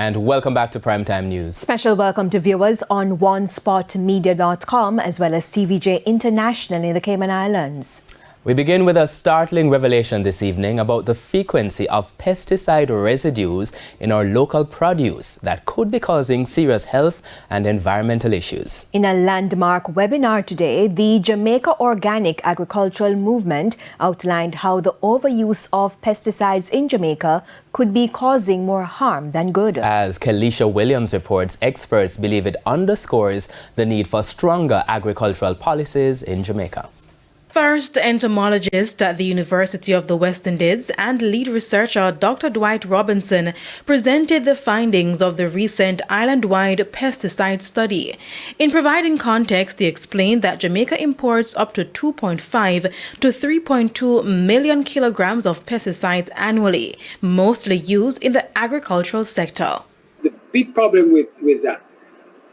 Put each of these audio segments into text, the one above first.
And welcome back to Primetime News. Special welcome to viewers on onespotmedia.com as well as TVJ International in the Cayman Islands. We begin with a startling revelation this evening about the frequency of pesticide residues in our local produce that could be causing serious health and environmental issues. In a landmark webinar today, the Jamaica Organic Agricultural Movement outlined how the overuse of pesticides in Jamaica could be causing more harm than good. As Kelisha Williams reports, experts believe it underscores the need for stronger agricultural policies in Jamaica. First entomologist at the University of the West Indies and lead researcher Dr. Dwight Robinson presented the findings of the recent Islandwide pesticide study. In providing context, he explained that Jamaica imports up to 2.5 to 3.2 million kilograms of pesticides annually, mostly used in the agricultural sector. The big problem with that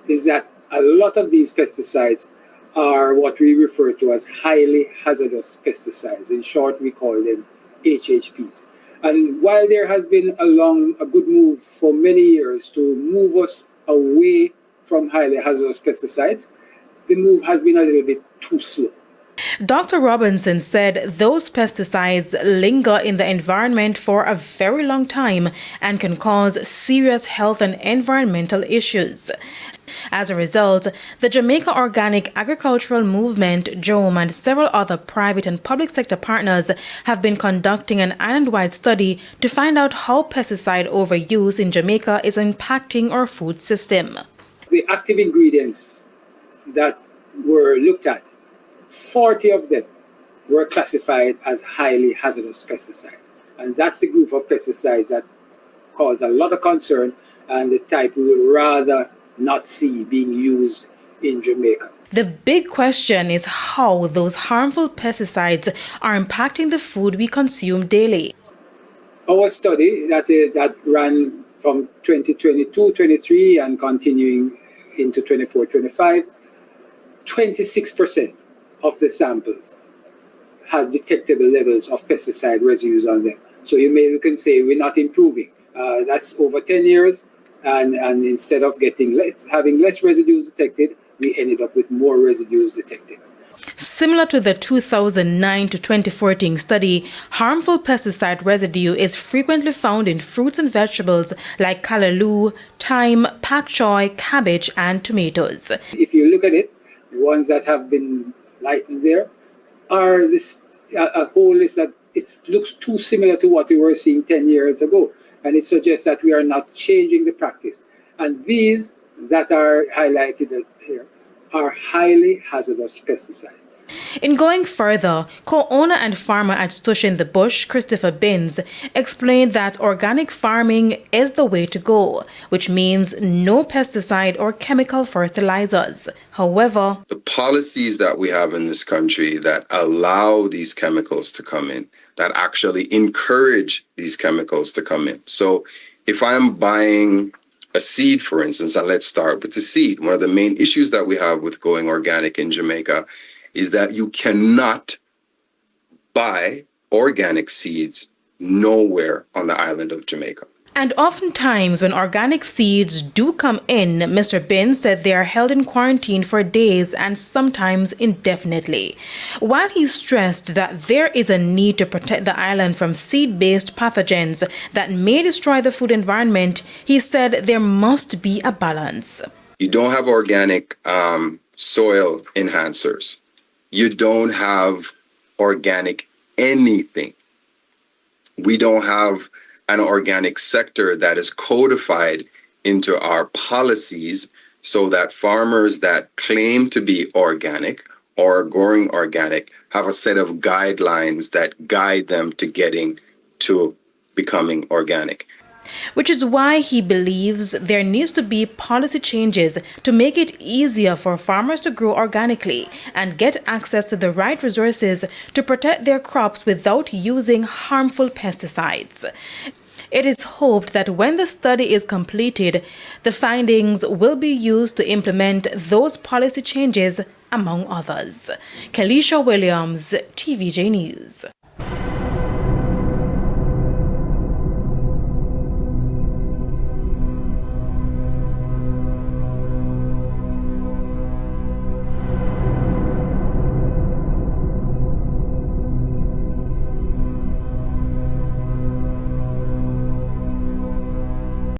is that a lot of these pesticides are what we refer to as highly hazardous pesticides. In short, we call them HHPs. And while there has been a good move for many years to move us away from highly hazardous pesticides, the move has been a little bit too slow. Dr. Robinson said those pesticides linger in the environment for a very long time and can cause serious health and environmental issues. As a result, the Jamaica Organic Agricultural Movement, JOM, and several other private and public sector partners have been conducting an island-wide study to find out how pesticide overuse in Jamaica is impacting our food system. The active ingredients that were looked at, 40 of them were classified as highly hazardous pesticides. And that's the group of pesticides that cause a lot of concern and the type we would rather not see being used in Jamaica. The big question is how those harmful pesticides are impacting the food we consume daily. Our study that ran from 2022-23 and continuing into 24-25, 26% of the samples had detectable levels of pesticide residues on them. So you can say we're not improving. That's over 10 years. And instead of having less residues detected, we ended up with more residues detected. Similar to the 2009 to 2014 study, harmful pesticide residue is frequently found in fruits and vegetables like callaloo, thyme, pak choy, cabbage, and tomatoes. If you look at it, the ones that have been lightened there are a whole list that it looks too similar to what we were seeing 10 years ago. And it suggests that we are not changing the practice. And these that are highlighted here are highly hazardous pesticides. In going further, co-owner and farmer at Stush in the Bush, Christopher Binns, explained that organic farming is the way to go, which means no pesticide or chemical fertilizers. However, the policies that we have in this country that allow these chemicals to come in, that actually encourage these chemicals to come in. So if I'm buying a seed, for instance, and let's start with the seed, one of the main issues that we have with going organic in Jamaica is that you cannot buy organic seeds nowhere on the island of Jamaica. And oftentimes when organic seeds do come in, Mr. Bin said they are held in quarantine for days and sometimes indefinitely. While he stressed that there is a need to protect the island from seed-based pathogens that may destroy the food environment, he said there must be a balance. You don't have organic soil enhancers. You don't have organic anything. We don't have an organic sector that is codified into our policies so that farmers that claim to be organic or growing organic have a set of guidelines that guide them to getting to becoming organic. Which is why he believes there needs to be policy changes to make it easier for farmers to grow organically and get access to the right resources to protect their crops without using harmful pesticides. It is hoped that when the study is completed, the findings will be used to implement those policy changes, among others. Kelisha Williams, TVJ News.